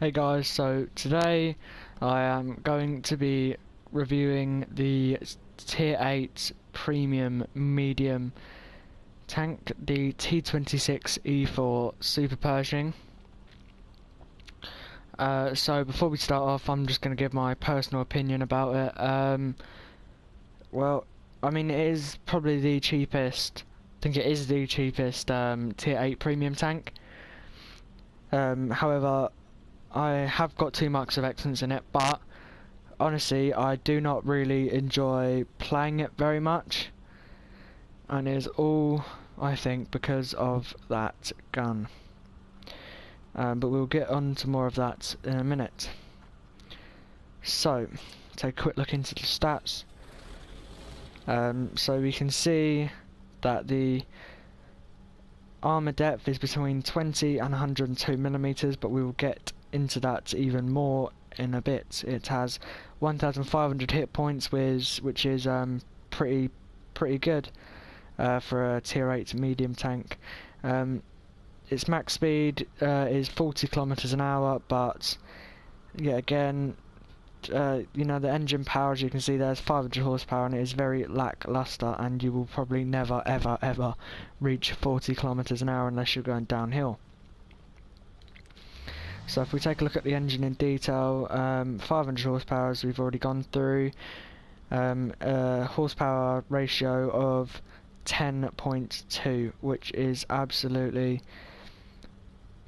Hey guys, so today I am going to be reviewing the Tier 8 Premium Medium tank, the T26E4 Super Pershing. So before we start off, I'm just going to give my personal opinion about it. Well, I mean, it is probably the cheapest, I think it is the cheapest Tier 8 Premium tank. However, I have got 2 marks of excellence in it, but honestly I do not really enjoy playing it very much, and it is all, I think, because of that gun. But we'll get on to more of that in a minute. So, take a quick look into the stats. So we can see that the armor depth is between 20 and 102 millimeters, but we will get into that even more in a bit. It has 1,500 hit points, which is pretty good for a tier 8 medium tank. Its max speed is 40 kilometers an hour, but yeah, again, you know, the engine power, as you can see, there's 500 horsepower, and it is very lackluster, and you will probably never ever reach 40 kilometers an hour unless you're going downhill. So if we take a look at the engine in detail, 500 horsepower as we've already gone through, a horsepower ratio of 10.2, which is absolutely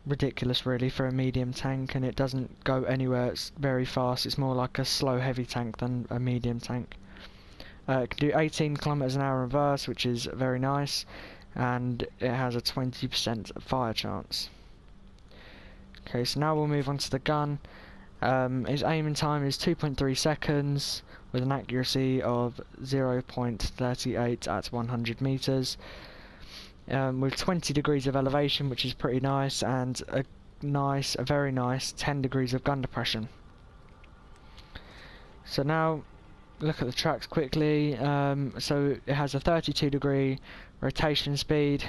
ridiculous really for a medium tank, and it doesn't go anywhere very fast. It's more like a slow heavy tank than a medium tank. It can do 18 kilometers an hour in reverse, which is very nice, and it has a 20% fire chance. Okay, so now we'll move on to the gun. Its aiming time is 2.3 seconds with an accuracy of 0.38 at 100 meters. With 20 degrees of elevation, which is pretty nice, and a very nice 10 degrees of gun depression. So now look at the tracks quickly. So it has a 32 degree rotation speed,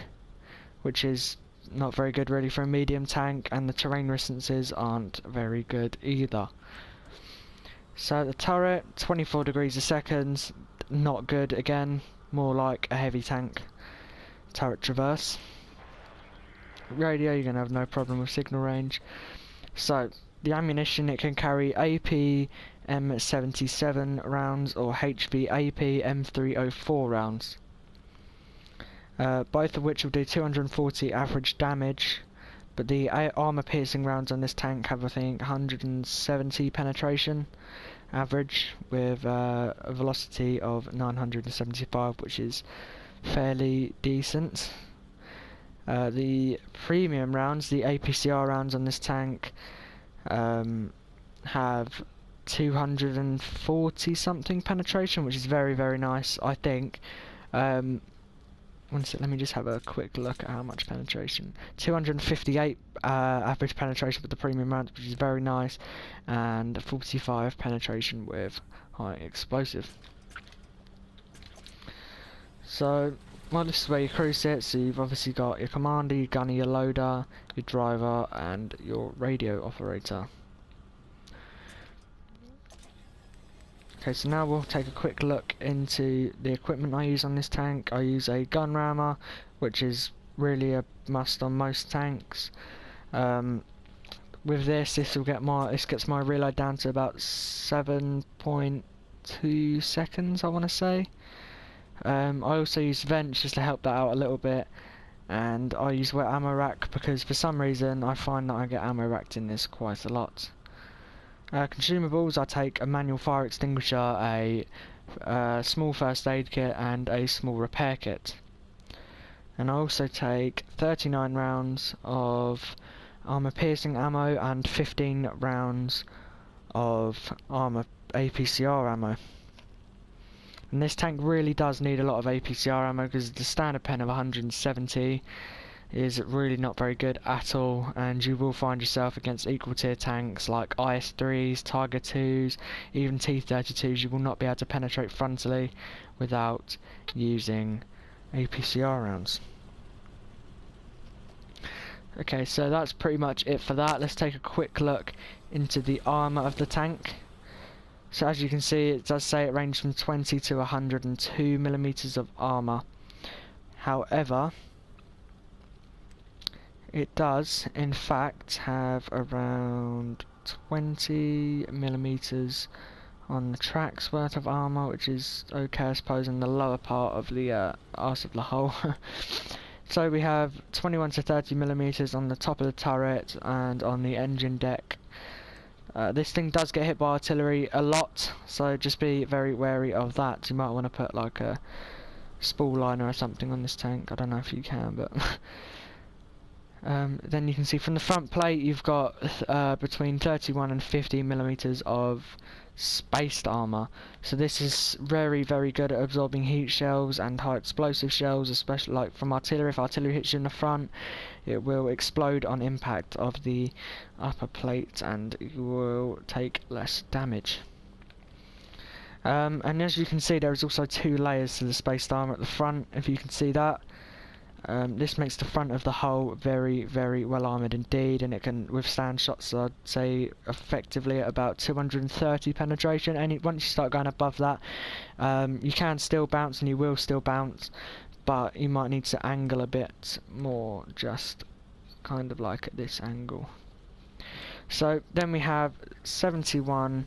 which is not very good really for a medium tank, and the terrain distances aren't very good either. So the turret, 24 degrees a second, not good again, more like a heavy tank turret traverse. Radio, you're going to have no problem with signal range. So the ammunition, it can carry AP M77 rounds or HV AP M304 rounds. Both of which will do 240 average damage, but the armor piercing rounds on this tank have, I think, 170 penetration average, with a velocity of 975, which is fairly decent. The premium rounds, the APCR rounds on this tank, have 240 something penetration, which is very nice, I think. Let me just have a quick look at how much penetration. 258 average penetration with the premium rounds, which is very nice, and 45 penetration with high explosive. So, well, this is where your crew sits. So you've obviously got your commander, your gunner, your loader, your driver, and your radio operator. Okay, so now we'll take a quick look into the equipment I use on this tank. I use a gun rammer, which is really a must on most tanks. With this gets my reload down to about 7.2 seconds, I want to say. I also use vents just to help that out a little bit, and I use wet ammo rack because for some reason I find that I get ammo racked in this quite a lot. Consumables, I take a manual fire extinguisher, a small first aid kit, and a small repair kit. And I also take 39 rounds of armor piercing ammo and 15 rounds of armor APCR ammo. And this tank really does need a lot of APCR ammo because the standard pen of 170 is really not very good at all, and you will find yourself against equal tier tanks like IS-3s, Tiger 2s, even T32s. You will not be able to penetrate frontally without using APCR rounds. Okay, so that's pretty much it for that. Let's take a quick look into the armour of the tank. So as you can see, it does say it ranges from 20 to 102 millimeters of armour. However, it does in fact have around 20 millimeters on the track's worth of armour, which is okay I suppose in the lower part of the arse of the hull. So we have 21 to 30 millimeters on the top of the turret and on the engine deck. This thing does get hit by artillery a lot, so just be very wary of that. You might want to put like a spool liner or something on this tank. I don't know if you can, but then you can see from the front plate you've got between 31 and 50 millimeters of spaced armour. So this is very, very good at absorbing heat shells and high explosive shells, especially like from artillery. If artillery hits you in the front, it will explode on impact of the upper plate and you will take less damage. And as you can see, there is also 2 layers to the spaced armour at the front, if you can see that. This makes the front of the hull very, very well armoured indeed, and it can withstand shots, I'd say, effectively at about 230 penetration. Once you start going above that, you can still bounce, and you will still bounce, but you might need to angle a bit more, just kind of like at this angle. So then we have 71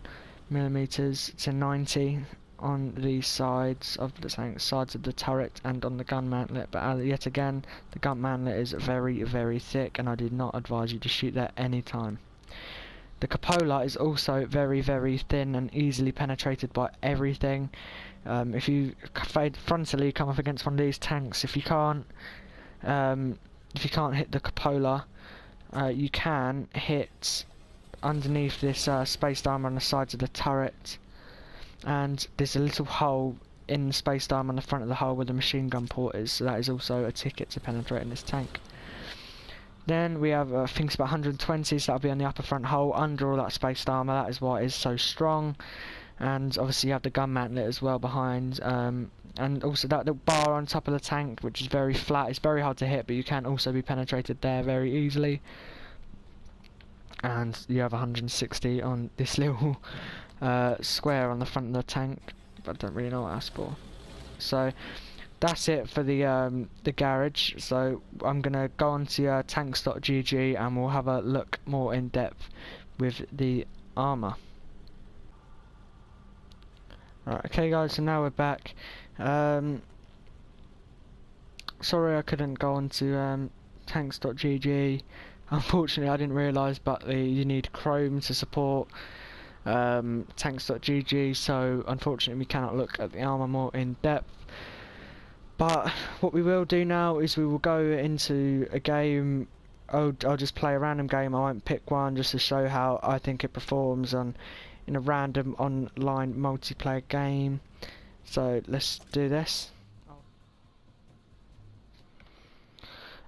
millimeters to 90 on the sides of the tank, sides of the turret and on the gun mantlet, but yet again the gun mantlet is very, very thick and I did not advise you to shoot there any time. The cupola is also very, very thin and easily penetrated by everything. If you frontally come up against one of these tanks, if you can't hit the cupola, you can hit underneath this spaced armour on the sides of the turret. And there's a little hole in the spaced arm on the front of the hull where the machine gun port is, so that is also a ticket to penetrate in this tank. Then we have, I think it's about 120, so that'll be on the upper front hull under all that spaced armour. That is why it is so strong. And obviously you have the gun mantlet as well behind, and also that little bar on top of the tank, which is very flat. It's very hard to hit, but you can also be penetrated there very easily. And you have 160 on this little square on the front of the tank, but I don't really know what that's for. So that's it for the garage. So I'm gonna go on to tanks.gg and we'll have a look more in depth with the armour. Right, okay guys, so now we're back. Sorry I couldn't go on to tanks.gg. Unfortunately I didn't realise, but you need Chrome to support tanks.gg, so unfortunately we cannot look at the armour more in depth. But what we will do now is we will go into a game. I'll just play a random game. I won't pick one, just to show how I think it performs in a random online multiplayer game. So let's do this.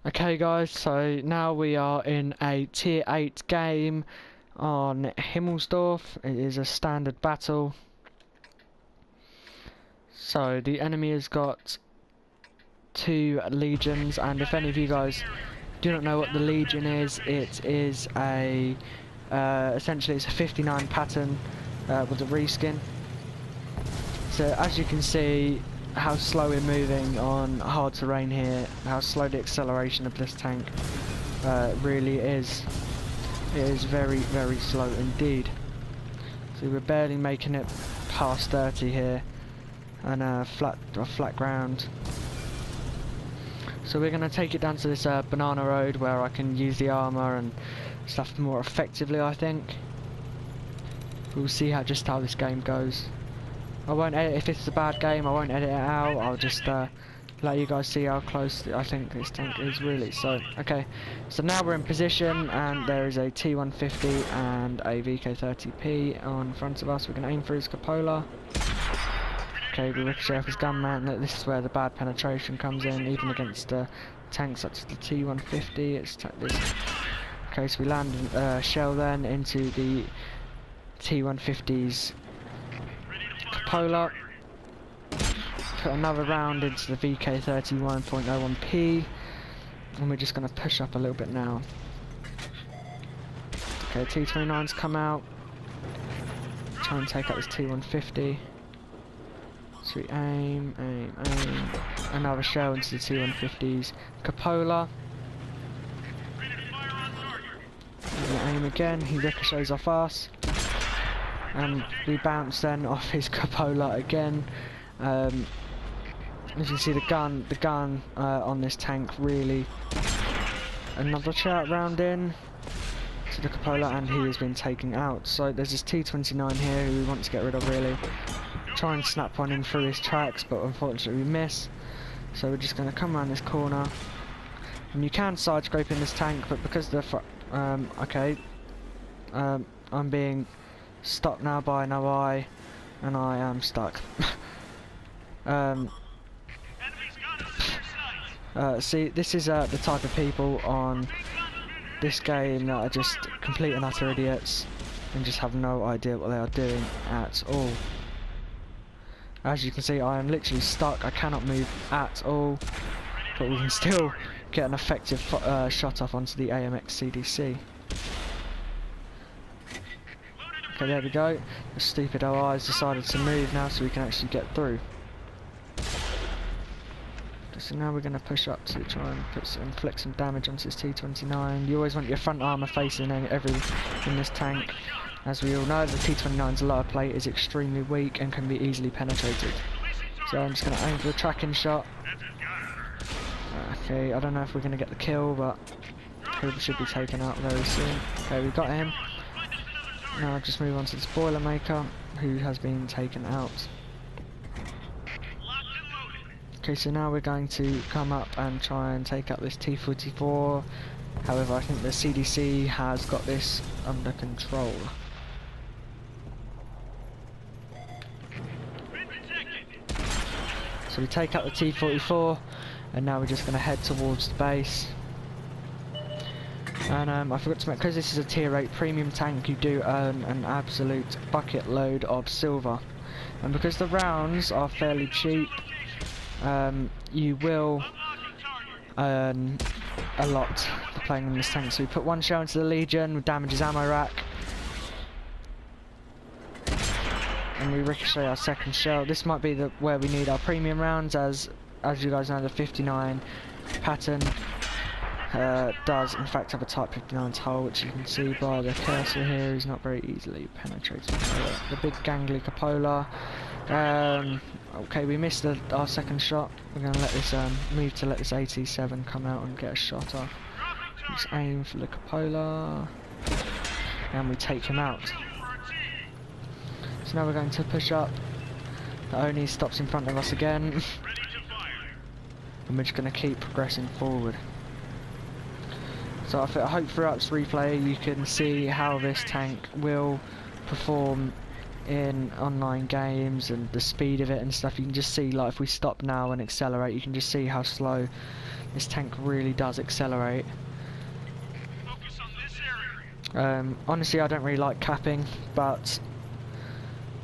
Okay guys, so now we are in a tier 8 game on Himmelsdorf. It is a standard battle. So the enemy has got 2 legions, and if any of you guys do not know what the legion is, it is a essentially it's a 59 pattern with a reskin. So as you can see how slow we're moving on hard terrain here, how slow the acceleration of this tank really is. It is very, very slow indeed. So we're barely making it past 30 here, and flat ground. So we're going to take it down to this banana road where I can use the armour and stuff more effectively, I think. We'll see just how this game goes. I won't edit, if it's a bad game I won't edit it out, I'll just let you guys see how close I think this tank is really. So, okay, so now we're in position and there is a T150 and a VK30P on front of us. We're going to aim for his cupola. Okay, we ricochet off his gun mantlet. This is where the bad penetration comes in, even against tanks such as the T150. It's this. Okay, so we land a shell then into the T150's cupola. Put another round into the VK31.01P, and we're just going to push up a little bit now. Okay, T29's come out. Try and take out this T150. So we aim. Another shell into the T150's cupola. Aim again, he ricochets off us. And we bounce then off his cupola again. As you can see, the gun on this tank really. Another chart round in to the cupola, and he has been taken out. So there's this T29 here who we want to get rid of really. Try and snap one in through his tracks, but unfortunately we miss. So we're just going to come around this corner. And you can side scrape in this tank, but because the I'm being stopped now by an OI, and I am stuck. See, this is the type of people on this game that are just complete and utter idiots and just have no idea what they are doing at all. As you can see, I am literally stuck. I cannot move at all, but we can still get an effective shot off onto the AMX CDC. Okay, there we go. The stupid OI's decided to move now so we can actually get through. So now we're going to push up to try and inflict some damage onto this T29. You always want your front armour facing in this tank. As we all know, the T29's lower plate is extremely weak and can be easily penetrated. So I'm just going to aim for a tracking shot. Okay, I don't know if we're going to get the kill, but he should be taken out very soon. Okay, we got him. Now I'll just move on to this Boilermaker, who has been taken out. Okay, so now we're going to come up and try and take out this T44. However, I think the CDC has got this under control. So we take out the T44, and now we're just going to head towards the base. And I forgot to mention, because this is a tier 8 premium tank, you do earn an absolute bucket load of silver. And because the rounds are fairly cheap, you will earn a lot for playing in this tank. So we put one shell into the Legion, we damage his ammo rack, and we ricochet our second shell. This might be where we need our premium rounds, as you guys know, the 59 pattern does in fact have a Type 59's hull, which you can see by the cursor here. Is not very easily penetrated by the big gangly cupola. Okay, we missed our second shot. We're going to let this move to let this AT7 come out and get a shot off. Just aim for the cupola, and we take him out. So now we're going to push up. The Oni stops in front of us again, and we're just going to keep progressing forward. So I hope throughout this replay you can see how this tank will perform in online games and the speed of it and stuff. You can just see, like, if we stop now and accelerate, you can just see how slow this tank really does accelerate. Honestly, I don't really like capping, but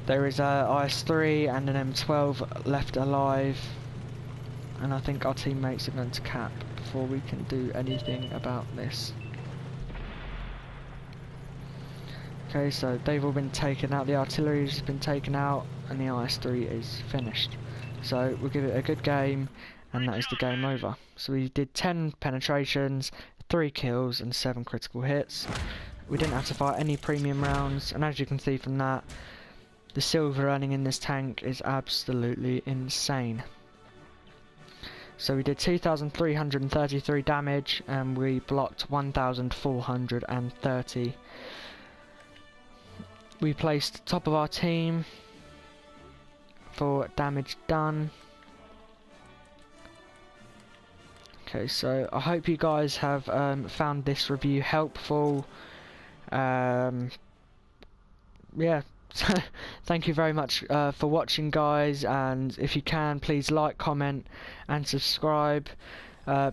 there is a IS-3 and an M12 left alive, and I think our teammates are going to cap before we can do anything about this. Okay, so they've all been taken out, the artillery has been taken out, and the IS-3 is finished. So we'll give it a good game, and that is the game over. So we did 10 penetrations, 3 kills, and 7 critical hits. We didn't have to fight any premium rounds, and as you can see from that, the silver earning in this tank is absolutely insane. So we did 2,333 damage, and we blocked 1,430. We placed top of our team for damage done. Okay, so I hope you guys have found this review helpful. Yeah. Thank you very much for watching, guys, and if you can, please like, comment and subscribe.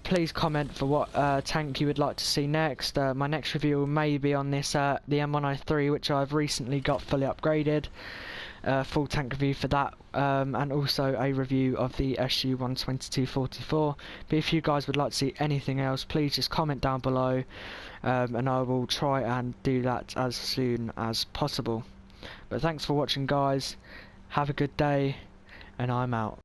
Please comment for what tank you would like to see next. My next review may be on this the M103, which I've recently got fully upgraded. full tank review for that, and also a review of the SU-12244. But if you guys would like to see anything else, please just comment down below, and I will try and do that as soon as possible. But thanks for watching, guys. Have a good day, and I'm out.